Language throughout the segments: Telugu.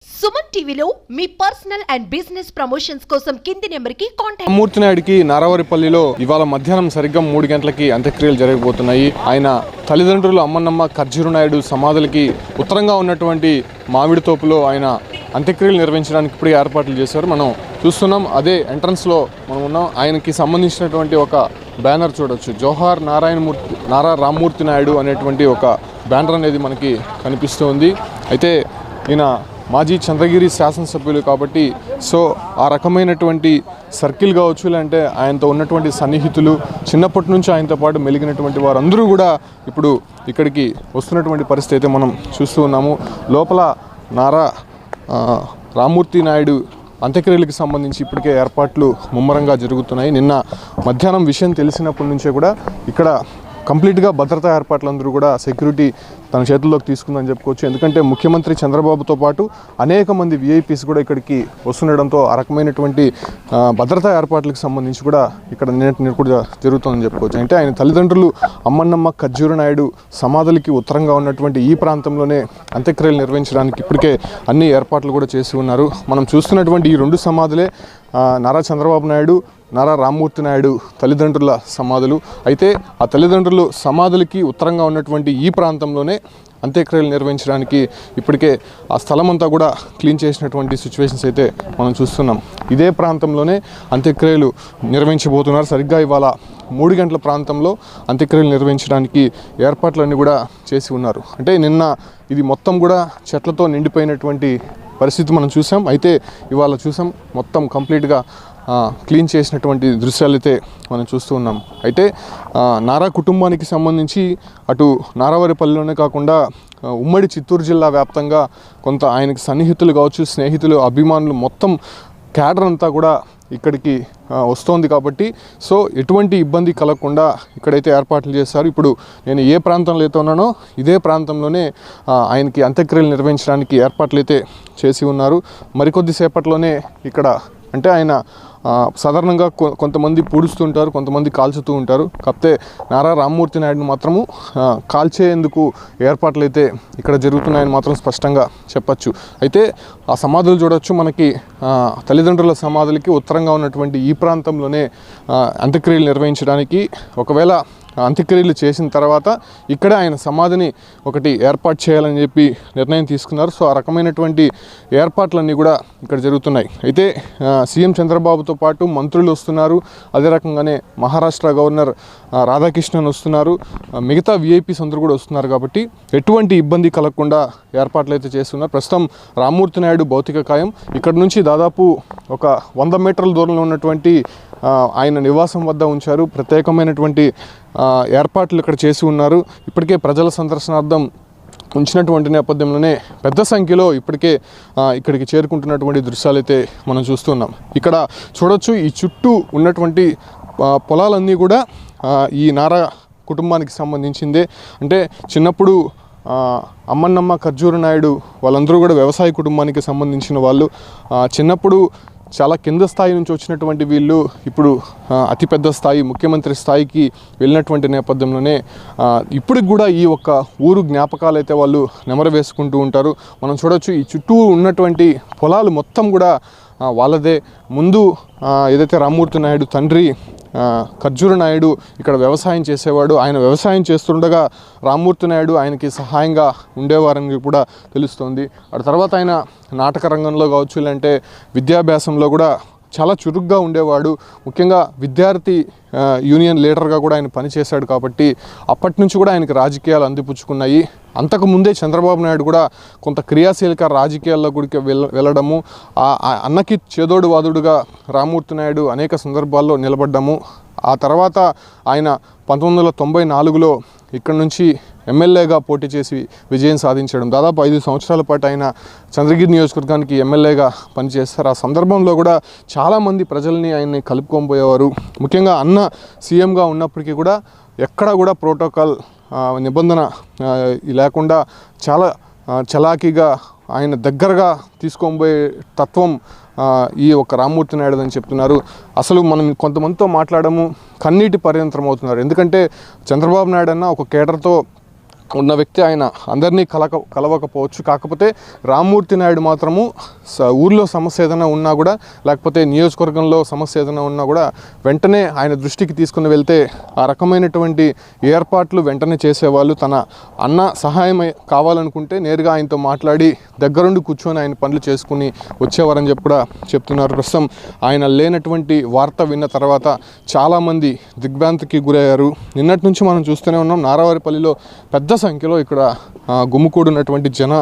సుమన్ టీవీలో మీ పర్సనల్ అండ్ బిజినెస్ ప్రమోషన్స్ కోసం కింది నెంబర్కి కాంటాక్ట్. రామ్మూర్తి నాయుడుకి నారావారిపల్లిలో ఇవాళ మధ్యాహ్నం సరిగ్గా 3 గంటలకి అంత్యక్రియలు జరగబోతున్నాయి. ఆయన తల్లిదండ్రులు అమ్మన్నమ్మ ఖర్జూరు నాయుడు సమాధులకి ఉత్తరంగా ఉన్నటువంటి మామిడి తోపులో ఆయన అంత్యక్రియలు నిర్వహించడానికి ఇప్పుడే ఏర్పాట్లు చేశారు. మనం చూస్తున్నాం, అదే ఎంట్రన్స్లో మనం ఉన్నాం. ఆయనకి సంబంధించినటువంటి ఒక బ్యానర్ చూడొచ్చు. జోహార్ నారా రామ్మూర్తి నాయుడు అనేటువంటి ఒక బ్యానర్ అనేది మనకి కనిపిస్తుంది. అయితే ఈయన మాజీ చంద్రగిరి శాసనసభ్యులు కాబట్టి సో ఆ రకమైనటువంటి సర్కిల్ కావచ్చు, లేదంటే ఆయనతో ఉన్నటువంటి సన్నిహితులు, చిన్నప్పటి నుంచి ఆయనతో పాటు మెలిగినటువంటి వారందరూ కూడా ఇప్పుడు ఇక్కడికి వస్తున్నటువంటి పరిస్థితి అయితే మనం చూస్తూ ఉన్నాము. లోపల రామ్మూర్తి నాయుడు అంత్యక్రియలకు సంబంధించి ఇప్పటికే ఏర్పాట్లు ముమ్మరంగా జరుగుతున్నాయి. నిన్న మధ్యాహ్నం విషయం తెలిసినప్పటి నుంచే కూడా ఇక్కడ కంప్లీట్గా భద్రతా ఏర్పాట్లందరూ కూడా సెక్యూరిటీ తన చేతుల్లోకి తీసుకుందని చెప్పుకోవచ్చు. ఎందుకంటే ముఖ్యమంత్రి చంద్రబాబుతో పాటు అనేక మంది విఐపీస్ కూడా ఇక్కడికి వస్తుండడంతో ఆ రకమైనటువంటి భద్రతా ఏర్పాట్లకు సంబంధించి కూడా ఇక్కడ నిన్నటి కూడా జరుగుతుందని చెప్పుకోవచ్చు. అంటే ఆయన తల్లిదండ్రులు అమ్మన్నమ్మ ఖర్జూరు నాయుడు సమాధులకి ఉత్తరంగా ఉన్నటువంటి ఈ ప్రాంతంలోనే అంత్యక్రియలు నిర్వహించడానికి ఇప్పటికే అన్ని ఏర్పాట్లు కూడా చేసి ఉన్నారు. మనం చూస్తున్నటువంటి ఈ 2 సమాధులే నారా చంద్రబాబు నాయుడు, నారా రామ్మూర్తి నాయుడు తల్లిదండ్రుల సమాధులు. అయితే ఆ తల్లిదండ్రులు సమాధులకి ఉత్తరంగా ఉన్నటువంటి ఈ ప్రాంతంలోనే అంత్యక్రియలు నిర్వహించడానికి ఇప్పటికే ఆ స్థలం అంతా కూడా క్లీన్ చేసినటువంటి సిచ్యువేషన్స్ అయితే మనం చూస్తున్నాం. ఇదే ప్రాంతంలోనే అంత్యక్రియలు నిర్వహించబోతున్నారు. సరిగ్గా ఇవాళ 3 గంటల ప్రాంతంలో అంత్యక్రియలు నిర్వహించడానికి ఏర్పాట్లన్నీ కూడా చేసి ఉన్నారు. అంటే నిన్న ఇది మొత్తం కూడా చెట్లతో నిండిపోయినటువంటి పరిస్థితి మనం చూసాం. అయితే ఇవాళ చూసాం మొత్తం కంప్లీట్గా క్లీన్ చేసినటువంటి దృశ్యాలు అయితే మనం చూస్తూ ఉన్నాం. అయితే నారా కుటుంబానికి సంబంధించి అటు నారావారిపల్లిలోనే కాకుండా ఉమ్మడి చిత్తూరు జిల్లా వ్యాప్తంగా కొంత ఆయనకి సన్నిహితులు కావచ్చు, స్నేహితులు, అభిమానులు మొత్తం క్యాడర్ అంతా కూడా ఇక్కడికి వస్తోంది. కాబట్టి సో ఎటువంటి ఇబ్బంది కలగకుండా ఇక్కడైతే ఏర్పాట్లు చేస్తారు. ఇప్పుడు నేను ఏ ప్రాంతంలో అయితే ఉన్నానో ఇదే ప్రాంతంలోనే ఆయనకి అంత్యక్రియలు నిర్వహించడానికి ఏర్పాట్లు అయితే చేసి ఉన్నారు. మరికొద్దిసేపట్లోనే ఇక్కడ అంటే ఆయన సాధారణంగా కొంతమంది పూడుస్తుంటారు, కొంతమంది కాల్చుతూ ఉంటారు. కాకపోతే నారా రామ్మూర్తి నాయుడుని మాత్రము కాల్చేందుకు ఏర్పాట్లు అయితే ఇక్కడ జరుగుతున్నాయని మాత్రం స్పష్టంగా చెప్పచ్చు. అయితే ఆ సమాధులు చూడొచ్చు. మనకి తల్లిదండ్రుల సమాధులకి ఉత్తరంగా ఉన్నటువంటి ఈ ప్రాంతంలోనే అంత్యక్రియలు నిర్వహించడానికి, ఒకవేళ అంత్యక్రియలు చేసిన తర్వాత ఇక్కడ ఆయన సమాధిని ఒకటి ఏర్పాటు చేయాలని చెప్పి నిర్ణయం తీసుకున్నారు. సో ఆ రకమైనటువంటి ఏర్పాట్లన్నీ కూడా ఇక్కడ జరుగుతున్నాయి. అయితే సీఎం చంద్రబాబుతో పాటు మంత్రులు వస్తున్నారు. అదే రకంగానే మహారాష్ట్ర గవర్నర్ రాధాకృష్ణన్ వస్తున్నారు. మిగతా విఐపీస్ అందరూ కూడా వస్తున్నారు. కాబట్టి ఎటువంటి ఇబ్బంది కలగకుండా ఏర్పాట్లు అయితే చేస్తున్నారు. ప్రస్తుతం రామ్మూర్తి నాయుడు భౌతిక కాయం ఇక్కడ నుంచి దాదాపు ఒక 100 మీటర్ల దూరంలో ఉన్నటువంటి ఆయన నివాసం వద్ద ఉంచారు. ప్రత్యేకమైనటువంటి ఏర్పాట్లు ఇక్కడ చేసి ఉన్నారు. ఇప్పటికే ప్రజల సందర్శనార్థం ఉంచినటువంటి నేపథ్యంలోనే పెద్ద సంఖ్యలో ఇప్పటికే ఇక్కడికి చేరుకుంటున్నటువంటి దృశ్యాలు అయితే మనం చూస్తున్నాం. ఇక్కడ చూడొచ్చు, ఈ చుట్టూ ఉన్నటువంటి పొలాలన్నీ కూడా ఈ నారా కుటుంబానికి సంబంధించిందే. అంటే చిన్నప్పుడు అమ్మన్నమ్మ ఖర్జూరు నాయుడు వాళ్ళందరూ కూడా వ్యవసాయ కుటుంబానికి సంబంధించిన వాళ్ళు. చిన్నప్పుడు చాలా కింద స్థాయి నుంచి వచ్చినటువంటి వీళ్ళు ఇప్పుడు అతిపెద్ద స్థాయి ముఖ్యమంత్రి స్థాయికి వెళ్ళినటువంటి నేపథ్యంలోనే ఇప్పటికి కూడా ఈ ఒక్క ఊరు జ్ఞాపకాలు అయితే వాళ్ళు నెమరు వేసుకుంటూ ఉంటారు. మనం చూడొచ్చు, ఈ చుట్టూ ఉన్నటువంటి పొలాలు మొత్తం కూడా వాళ్ళదే. ముందు ఏదైతే రామ్మూర్తి నాయుడు తండ్రి ఖర్జూరు నాయుడు ఇక్కడ వ్యవసాయం చేసేవాడు. ఆయన వ్యవసాయం చేస్తుండగా రామ్మూర్తి నాయుడు ఆయనకి సహాయంగా ఉండేవారని కూడా తెలుస్తోంది. ఆ తర్వాత ఆయన నాటక రంగంలో కావచ్చు, లేదంటే విద్యాభ్యాసంలో కూడా చాలా చురుగ్గా ఉండేవాడు. ముఖ్యంగా విద్యార్థి యూనియన్ లీడర్గా కూడా ఆయన పనిచేశాడు. కాబట్టి అప్పటి నుంచి కూడా ఆయనకి రాజకీయాలు అందిపుచ్చుకున్నాయి. అంతకుముందే చంద్రబాబు నాయుడు కూడా కొంత క్రియాశీలక రాజకీయాల్లో కూడా వెళ్ళడము, అన్నకి చేదోడు వాదుడుగా రామ్మూర్తి నాయుడు అనేక సందర్భాల్లో నిలబడ్డము. ఆ తర్వాత ఆయన 1994లో ఇక్కడ నుంచి ఎమ్మెల్యేగా పోటీ చేసి విజయం సాధించడం, దాదాపు 5 సంవత్సరాల పాటు ఆయన చంద్రగిరి నియోజకవర్గానికి ఎమ్మెల్యేగా పనిచేస్తారు. ఆ సందర్భంలో కూడా చాలామంది ప్రజల్ని ఆయన్ని కలుపుకొని ముఖ్యంగా అన్న సీఎంగా ఉన్నప్పటికీ కూడా ఎక్కడ కూడా ప్రోటోకాల్ నిబంధన లేకుండా చాలా చలాకీగా ఆయన దగ్గరగా తీసుకొని తత్వం ఈ ఒక రామ్మూర్తి నాయుడు అని చెప్తున్నారు. అసలు మనం కొంతమందితో మాట్లాడము కన్నీటి పర్యంతరం అవుతున్నారు. ఎందుకంటే చంద్రబాబు నాయుడు అన్న ఒక కేడర్తో ఉన్న వ్యక్తి ఆయన అందరినీ కలవకపోవచ్చు. కాకపోతే రామ్మూర్తి నాయుడు మాత్రము ఊర్లో సమస్య ఏదైనా ఉన్నా కూడా, లేకపోతే నియోజకవర్గంలో సమస్య ఏదైనా ఉన్నా కూడా వెంటనే ఆయన దృష్టికి తీసుకుని వెళ్తే ఆ రకమైనటువంటి ఏర్పాట్లు వెంటనే చేసేవాళ్ళు. తన అన్న సహాయం కావాలనుకుంటే నేరుగా ఆయనతో మాట్లాడి దగ్గరుండి కూర్చొని ఆయన పనులు చేసుకుని వచ్చేవారని చెప్పి కూడా చెప్తున్నారు. ప్రస్తుతం ఆయన లేనటువంటి వార్త విన్న తర్వాత చాలామంది దిగ్భ్రాంతికి గురయ్యారు. నిన్నటి నుంచి మనం చూస్తూనే ఉన్నాం, నారావారిపల్లిలో పెద్ద సంఖ్యలో ఇక్కడ గుమ్ముకూడినటువంటి జన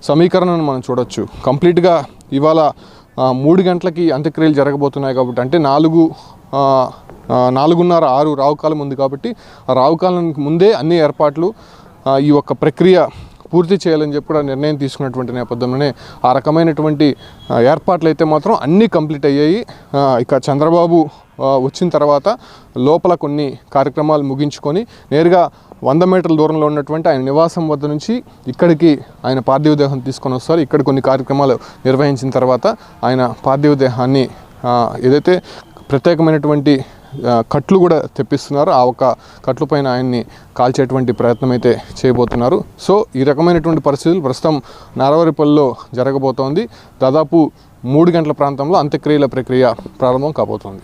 సమీకరణను మనం చూడొచ్చు. కంప్లీట్గా ఇవాళ 3 గంటలకి అంత్యక్రియలు జరగబోతున్నాయి కాబట్టి, అంటే 4:30, 6 రావుకాలం ఉంది కాబట్టి ఆ రావుకాలానికి ముందే అన్ని ఏర్పాట్లు ఈ ఒక్క ప్రక్రియ పూర్తి చేయాలని చెప్పి కూడా నిర్ణయం తీసుకున్నటువంటి నేపథ్యంలోనే ఆ రకమైనటువంటి ఏర్పాట్లు అయితే మాత్రం అన్నీ కంప్లీట్ అయ్యాయి. ఇక చంద్రబాబు వచ్చిన తర్వాత లోపల కొన్ని కార్యక్రమాలు ముగించుకొని నేరుగా 100 మీటర్ల దూరంలో ఉన్నటువంటి ఆయన నివాసం వద్ద నుంచి ఇక్కడికి ఆయన పార్థివ దేహం తీసుకొని వస్తారు. ఇక్కడ కొన్ని కార్యక్రమాలు నిర్వహించిన తర్వాత ఆయన పార్థివ దేహాన్ని ఏదైతే ప్రత్యేకమైనటువంటి కట్లు కూడా తెప్పిస్తున్నారు, ఆ ఒక కట్లు పైన ఆయన్ని కాల్చేటువంటి ప్రయత్నం అయితే చేయబోతున్నారు. సో ఈ రకమైనటువంటి పరిస్థితులు ప్రస్తుతం నారావారిపల్లిలో జరగబోతోంది. దాదాపు 3 గంటల ప్రాంతంలో అంత్యక్రియల ప్రక్రియ ప్రారంభం కాబోతోంది.